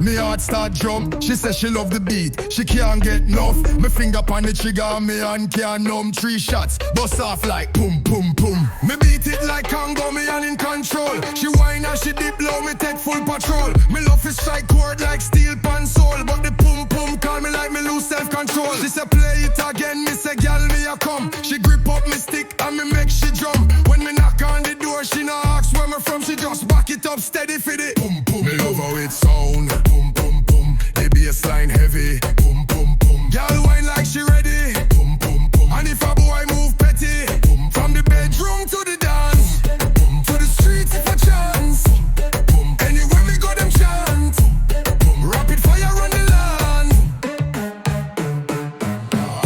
Me heart start jump. She says she love the beat, she can't get enough. Me finger on the trigger, me hand can't numb. 3 shots, bust off like pum pum pum. Me beat it like Congo, me hand in control. She whine and she dip low, me take full patrol. Me love is strike chord like steel pan soul. But the pum pum call me like me lose self-control. She say play it again, me say gyal me a come. She grip up me stick and me make she jump. When me knock on the door, she no ask where me from. She just back it up steady for the pum pum. Me love how it sound, pum pum pum. The bassline heavy, pum pum pum. Gyal whine like she ready, pum pum pum. And if a boy move petty, pum, from the bedroom to the dance, pum, to the streets if a chance, pum, anywhere me go them chant, pum, rapid fire run the land.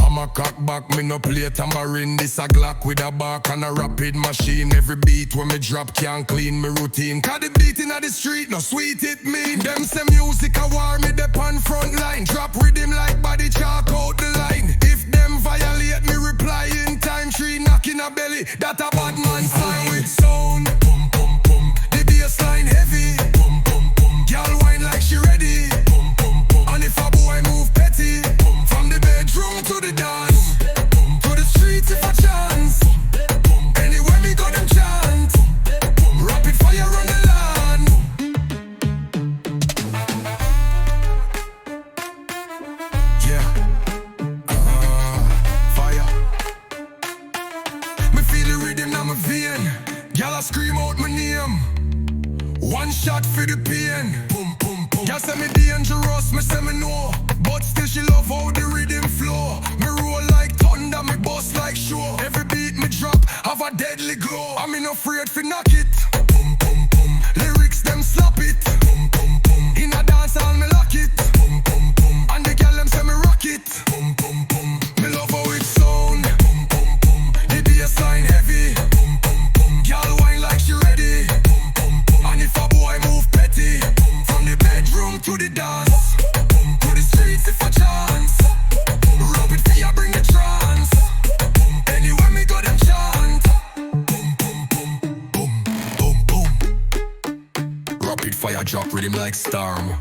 I'm a cock back, me no play tambourine. This a Glock with a bark and a rapid machine. Every beat when me drop can't clean me routine. Cause the beat inna the street, no sweet it mean. Them say music a war, me dep on front line. Drop rhythm like body chalk out the line. If them violate me reply in time. 3 knock in a belly, that a bad man sign. With sound, pum pum pum. The bassline heavy, pum pum pum. Girl whine like she ready, pum pum pum. And if a boy move petty, pum, from the bedroom to the dance, pum, to the streets if a chance, pum, anywhere me go them chant, pum, rapid fire on the land. Yeah, fire. Me feel the rhythm now my vein. Girl I scream out my name. 1 shot for the pain. Pum pum pum. Girl say me dangerous, me say me know. But still she love how the rhythm flow. Me roll like thunder, me bust like show. Every beat me drop have a deadly glow. I'm in afraid fi knock it. Pum pum pum. Lyrics them slap it. Pum pum pum. In a dance all me lock it. Pum pum pum. And the girl them say me rock it. Pum pum pum. Me love how it sound. Pum pum pum. The bassline heavy. Pum pum pum. Girl whine like she ready. Pum pum pum. And if a boy move petty, pum, from the bedroom to the dance, pum, to the streets if a chance, pum, Rapid Fiyah bring the trance, pum, anywhere me go them chant, pum pum pum pum pum pum. Rapid Fiyah drop rhythm like storm.